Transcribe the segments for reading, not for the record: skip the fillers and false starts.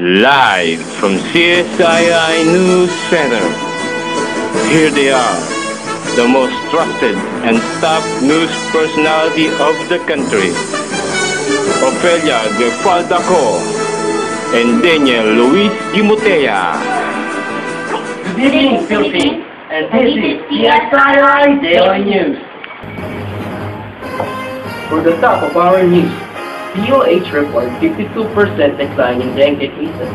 Live from CSII News Center. Here they are, the most trusted and top news personality of the country. Ofelia de Faldaco and Daniel Luis Gimutea. Good evening, Philippines, and this is CSII Daily News. For the top of our news, DOH reported 52% decline in dengue cases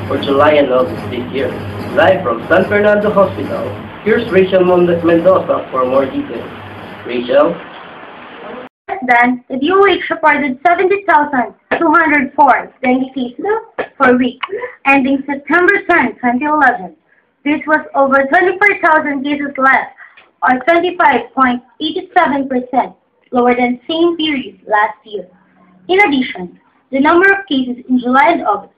for July and August this year. Live from San Fernando Hospital, here's Rachel Mendoza for more details. Rachel? Then, the DOH reported 70,204 dengue cases per week, ending September 10, 2011. This was over 24,000 cases less, or 25.87% lower than same period last year. In addition, the number of cases in July and August,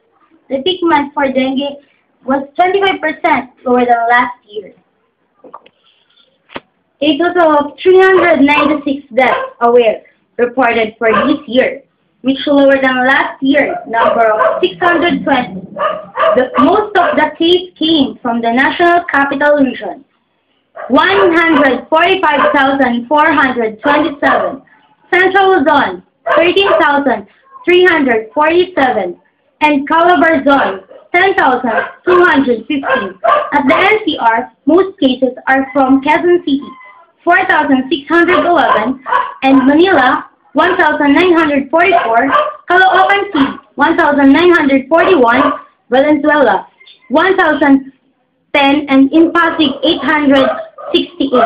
the peak month for dengue, was 25% lower than last year. A total of 396 deaths were reported for this year, which is lower than last year's number of 620. Most of the cases came from the National Capital Region, 145,427, Central Zone, 13,347, and Calabar Zone, 10,215. At the NCR, most cases are from Quezon City, 4,611, and Manila, 1,944, Caloocan City, 1,941, Valenzuela, 1,010, and in Pasig, 868.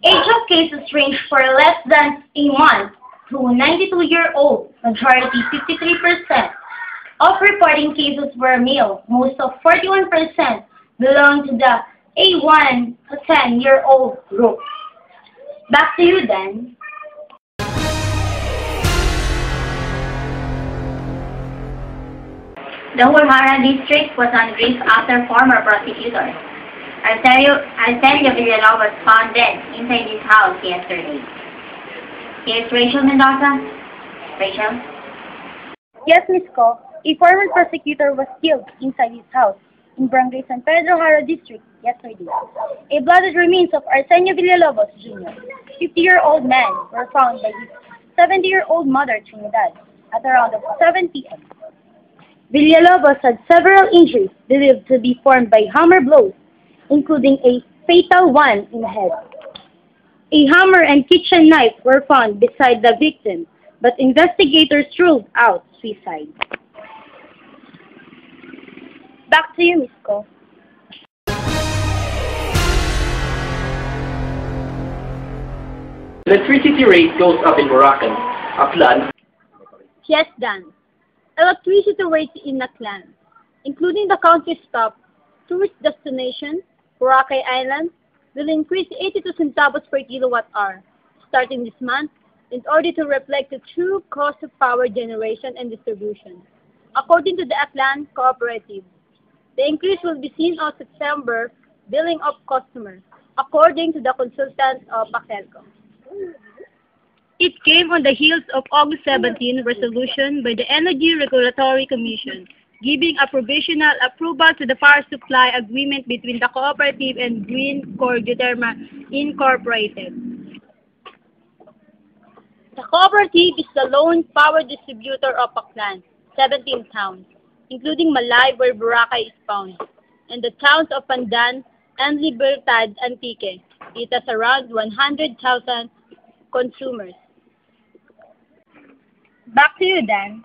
Age of cases range for less than a month to 92-year-old, majority 53%. Of reporting cases were male, most of 41% belong to the A1 to 10-year-old group. Back to you, Dan. The Hulhara district was on grief after former prosecutor Arcelio Villalobos was found dead inside his house yesterday. Here's Rachel Mendoza. Rachel? Yes, Ms. Ko. A former prosecutor was killed inside his house in Barangay San Pedro Jara district yesterday. A blooded remains of Arcelio Villalobos Jr., 50-year-old man, were found by his 70-year-old mother, Trinidad, at around 7 p.m. Villalobos had several injuries believed to be formed by hammer blows, including a fatal one in the head. A hammer and kitchen knife were found beside the victim, but investigators ruled out suicide. Back to you, Ms. Ko. Electricity rate goes up in Boracay. Aklan. Yes, Dan. Electricity rates in Aklan, including the country's top tourist destination, Boracay Island, will increase 82 centavos per kilowatt-hour starting this month in order to reflect the true cost of power generation and distribution. According to the Aklan Cooperative, the increase will be seen on September billing of customers, according to the consultant of Pacelco. It came on the heels of August 17 resolution by the Energy Regulatory Commission, giving a provisional approval to the power supply agreement between the cooperative and Green Core Geothermal Incorporated. The cooperative is the lone power distributor of Aklan, 17 towns, including Malay, where Boracay is found, and the towns of Pandan and Libertad Antique. It has around 100,000 consumers. Back to you, Dan.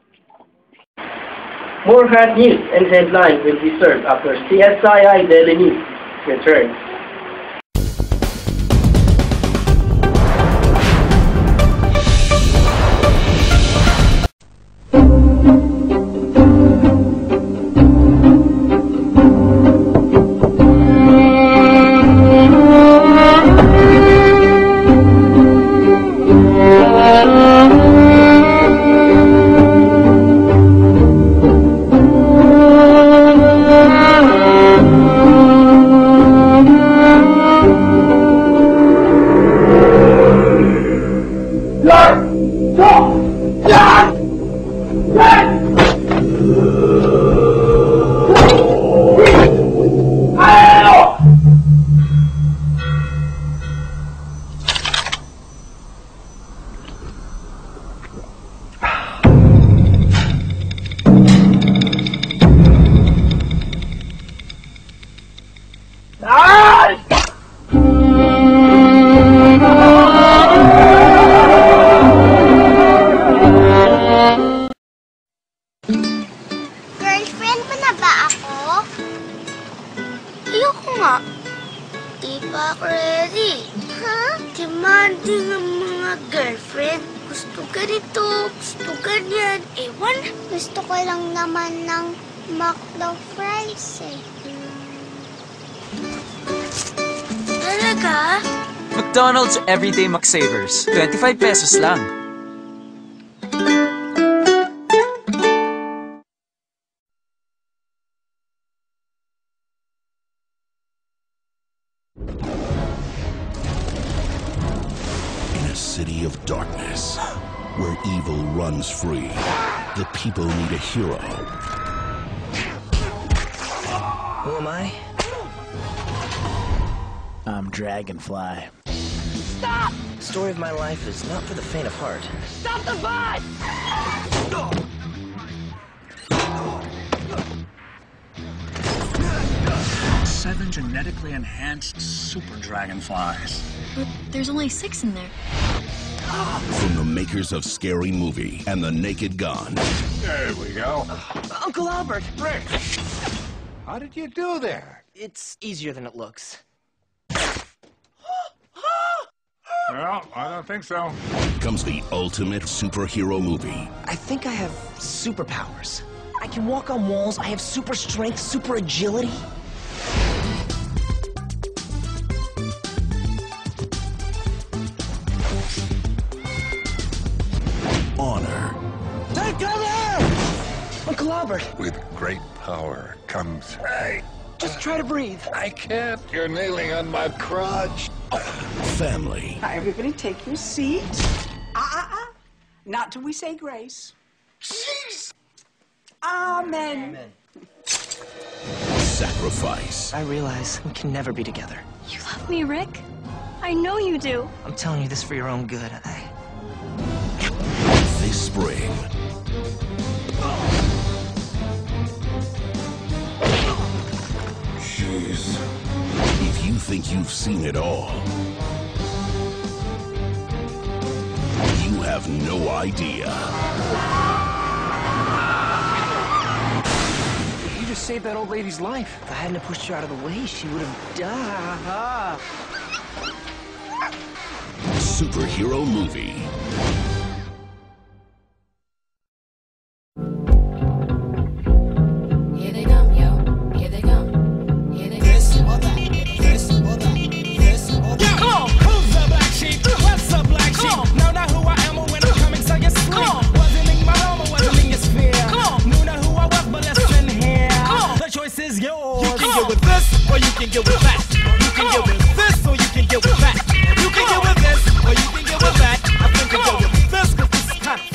More hot news and headlines will be served after CSII Daily News returns. pa ako ready. Ha? Demanding ang mga girlfriend. Gusto ganito, gusto ganyan. Ewan. Gusto ko lang naman ng McDo fries eh. Talaga? McDonald's Everyday McSavers. 25 pesos lang. In a city of darkness, where evil runs free, the people need a hero. Who am I? I'm Dragonfly. Stop! The story of my life is not for the faint of heart. Stop the bus! 7 genetically enhanced super dragonflies. But there's only 6 in there. From the makers of Scary Movie and The Naked Gun. There we go. Uncle Albert! Rick, how did you do there? It's easier than it looks. Well, I don't think so. Comes the ultimate superhero movie. I think I have superpowers. I can walk on walls, I have super strength, super agility. Honor. Take cover! Uncle Albert! With great power comes... Hey! Just try to breathe. I can't. You're kneeling on my crotch. Family. Now, everybody take your seat. Not till we say grace. Jeez! Amen. Sacrifice. I realize we can never be together. You love me, Rick? I know you do. I'm telling you this for your own good. This spring. Jeez. If you think you've seen it all, you have no idea. You just saved that old lady's life. If I hadn't pushed her out of the way, she would have died. Superhero movie. Here they come, yo. Here they come. Here they come. This or that. This or that. This or that. Come on, who's the black sheep? What's the black sheep? Know not who I am or when I'm coming, so you sleep. Wasn't in my home or wasn't in your sphere. Knew not who I was, but listen here. The choice is yours. You can get with this, or you can get with that. You can get with this, or you can get with that. You can get with this, or you can get with that. I think you go with this, cause this is kind of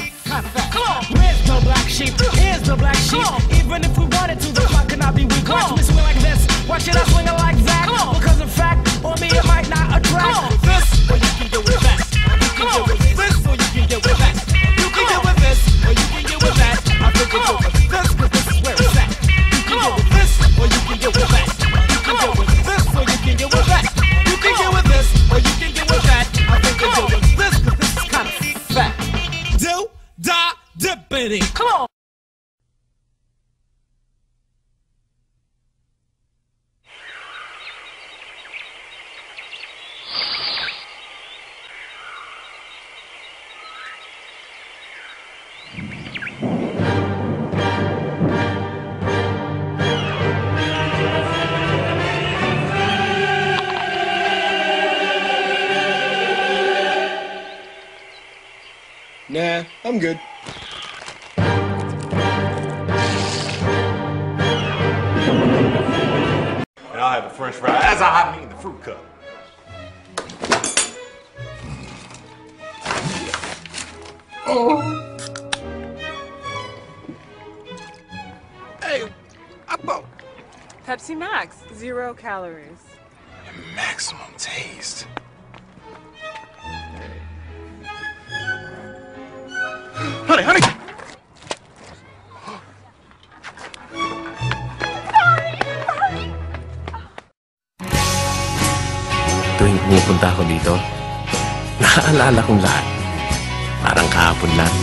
fat. Where's the black sheep? Here's the black sheep. Even if we wanted to, the clock cannot be weak. Watch me swing like this. Why should I swing it like that? Because in fact, on me it might not attract. This, or you can get with that. You can get with this, or you can get with that. You can get with this, or you can get with that. I think you go with this, cause this is where it's at. You can get with this, or you can get with that. You can get with this, or you can get with that. You can get with this, or you can get with that. I think you go with this, cause this is kind of fat. Do, da, dippity. Come on. Nah, I'm good. And I'll have the french fry as I have me in the fruit cup. Oh. Hey, I bought Pepsi Max, 0 calories. maximum taste. Honey! Tuwing pumupunta ako dito, naaalala kong lahat. Parang kahapon lang.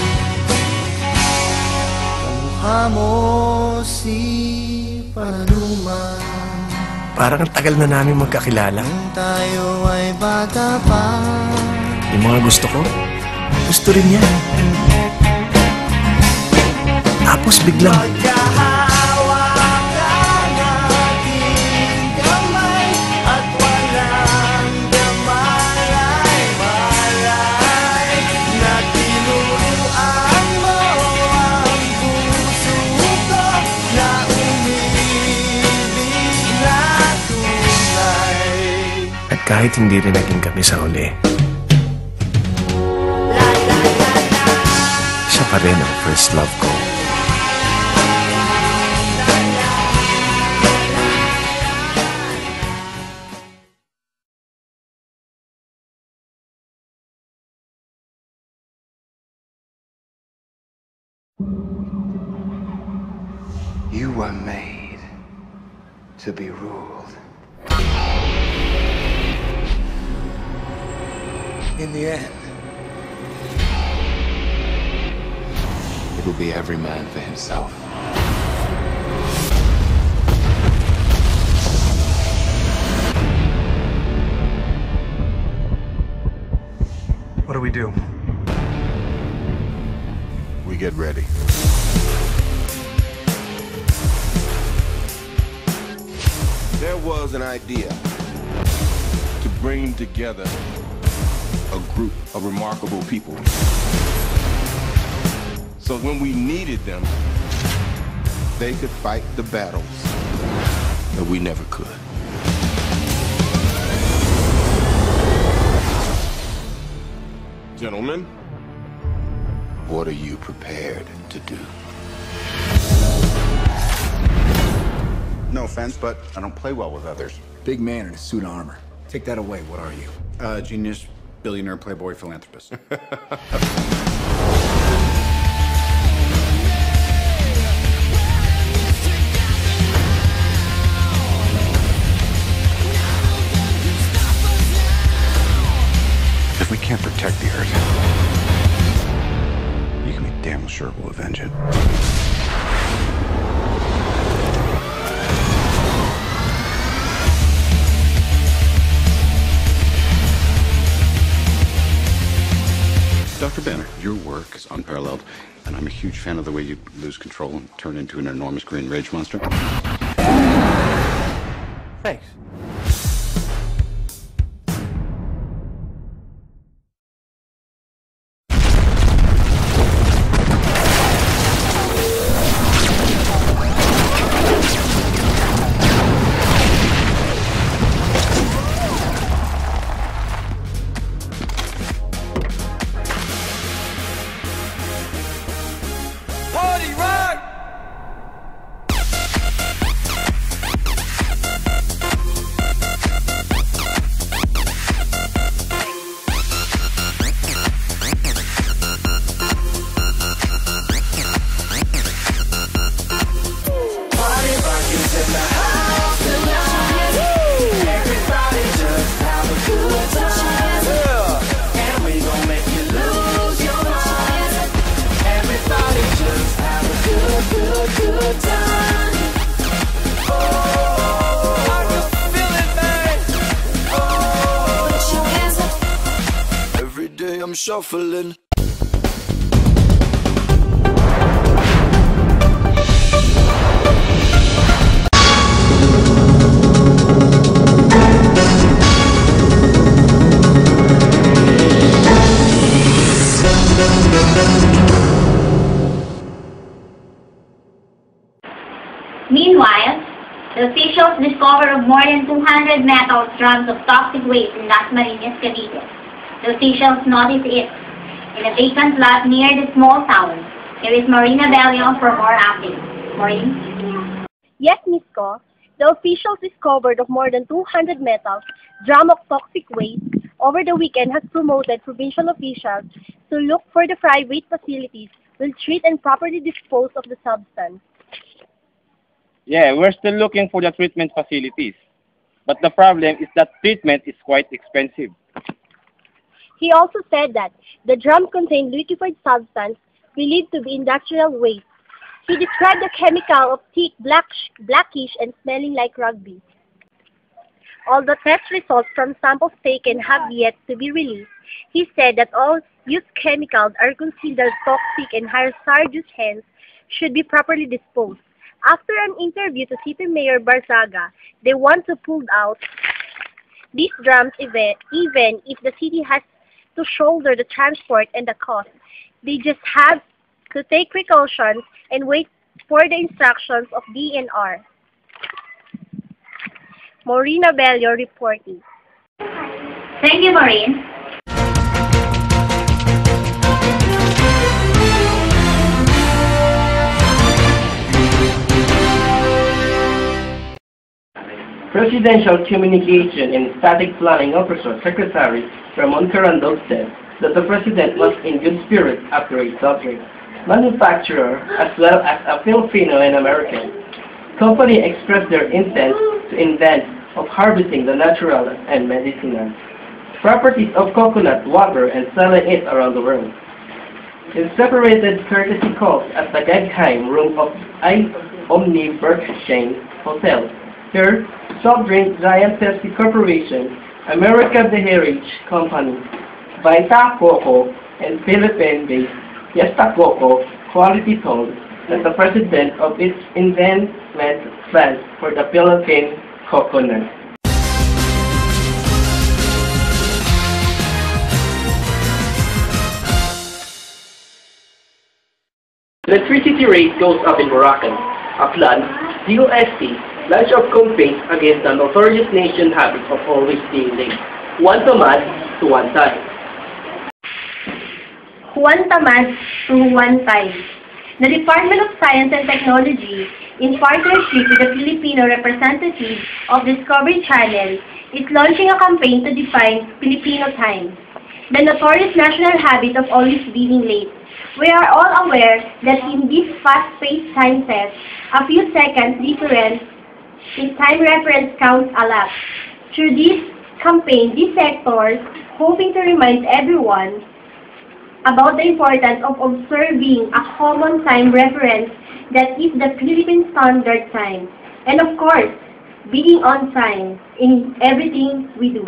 Kamukha mo si Panaluman, Parang ang tagal na namin magkakilala. Tayo ay bata pa. Yung mga gusto ko, gusto rin niya. Tapos biglang, at kahit hindi rin naging kami sa huli, siya pa rin ang first love ko. You were made to be ruled. In the end, it'll be every man for himself. What do we do? We get ready. There was an idea to bring together a group of remarkable people. So when we needed them, they could fight the battles that we never could. Gentlemen, what are you prepared to do? No offense, but I don't play well with others. Big man in a suit of armor. Take that away, what are you? Genius, billionaire, playboy, philanthropist. If we can't protect the Earth, you can be damn sure we'll avenge it. Dr. Banner, your work is unparalleled, and I'm a huge fan of the way you lose control and turn into an enormous green rage monster. Thanks. I'm shuffling. Meanwhile, the officials discovered more than 200 metal drums of toxic waste in Las Marinas, Cavite. The officials noticed it in a vacant lot near the small town. Here is Marina Bellion for more updates. Maureen? Yes, Ms. Ko. The officials discovered of more than 200 metals, drum of toxic waste, over the weekend has promoted provincial officials to look for the private facilities will treat and properly dispose of the substance. Yeah, we're still looking for the treatment facilities. But the problem is that treatment is quite expensive. He also said that the drum contained liquefied substance believed to be industrial waste. He described the chemical of thick, blackish, and smelling like rugby. Although test results from samples taken have yet to be released, he said that all used chemicals are considered toxic and hazardous, hence should be properly disposed. After an interview to City Mayor Barzaga, they want to pull out these drums even if the city has to shoulder the transport and the cost. They just have to take precautions and wait for the instructions of DNR. Maureen Abello reporting. Thank you, Maureen. Presidential Communication and Static Planning Officer Secretary Ramon Carandog said that the President was in good spirits after a sovereign manufacturer as well as a Filipino and American company expressed their intent to invent of harvesting the natural and medicinal properties of coconut water and selling it around the world. In separated courtesy calls at the Guggenheim room of Omni Berkshire Hotel, here, soft drink giant Pepsi Corporation, America Beverage Company, Vita Coco, and Philippine-based Yesta Coco Quality told that the President of its investment plans for the Philippine coconut. Electricity rate goes up in Moroccan. A plan, DOST, launch of campaign against the notorious nation habit of always being late. One tamad to one time. One tamad to one time. The Department of Science and Technology, in partnership with the Filipino representative of Discovery Channel, is launching a campaign to define Filipino time, the notorious national habit of always being late. We are all aware that in this fast-paced time set, a few seconds difference in time reference counts a lot. Through this campaign, these sectors hoping to remind everyone about the importance of observing a common time reference that is the Philippine Standard Time, and of course, being on time in everything we do.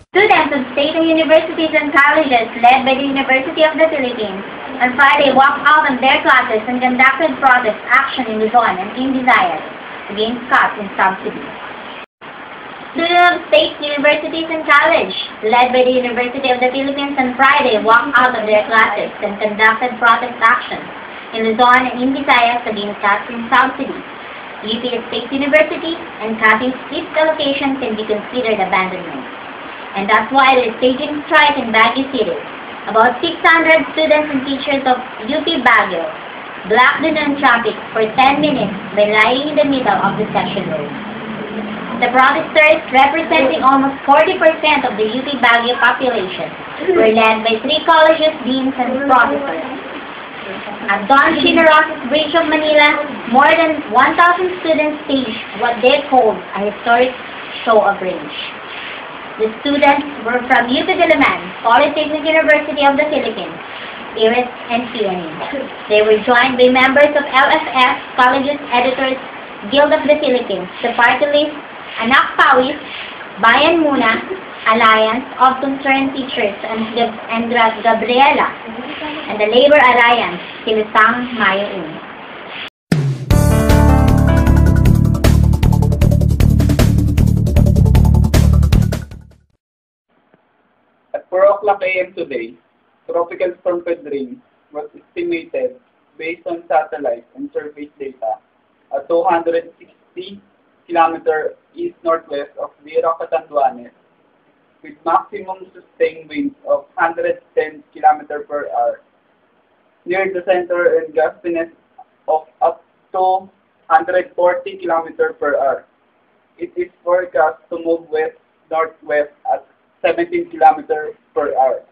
Students of state and universities and colleges led by the University of the Philippines on Friday walked out of their classes and conducted protest action in Luzon and in Visayas against cuts in subsidies. Students of state universities and colleges led by the University of the Philippines on Friday walked out of their classes and conducted protest action in Luzon and in Visayas against cuts in subsidies. UP State University and cutting seat allocation can be considered abandonment. And that's why they're staging strike in Baguio City. About 600 students and teachers of UP Baguio blocked the non-traffic for 10 minutes by lying in the middle of the section road. The protesters, representing almost 40% of the UP Baguio population, were led by 3 colleges, deans, and professors. At Don Chinoros' Bridge of Manila, more than 1,000 students staged what they called a historic show of rage. The students were from UP Diliman, Polytechnic University of the Philippines, IRIS, and PNE. They were joined by members of LFF, Colleges Editors Guild of the Philippines, the party list, Anak Pawis, Bayan Muna, Alliance of Concerned Teachers, and Gabriela, and the Labor Alliance, Kilusang Mayo. At 4 o'clock a.m. today, Tropical Storm Pedrin was estimated based on satellite and surface data at 260 km east-northwest of Vera Catanduanes, with maximum sustained winds of 110 km per hour, near the center and gustiness of up to 140 km per hour. It is forecast to move west-northwest at 17 km per hour.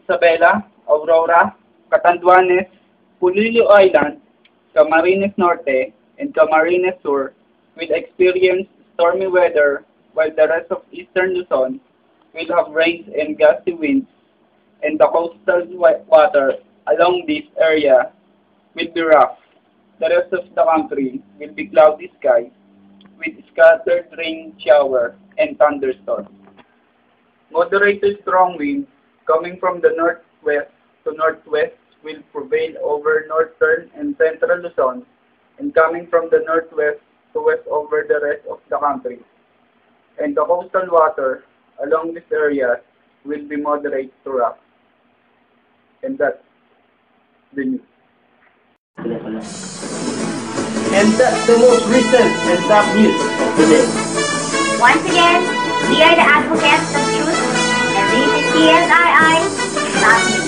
Isabela, Aurora, Catanduanes, Pulilio Island, Camarines Norte, and Camarines Sur will experience stormy weather, while the rest of eastern Luzon, will have rains and gusty winds, and the coastal water along this area will be rough. The rest of the country will be cloudy skies with scattered rain shower and thunderstorms. Moderate to strong winds coming from the northwest to northwest will prevail over northern and central Luzon, and coming from the northwest to west over the rest of the country. And the coastal water along this area will be moderate to rough. And that's the news. And that's the most recent and top news of the day. Once again, we are the advocates of truth, and this is CSII Top News.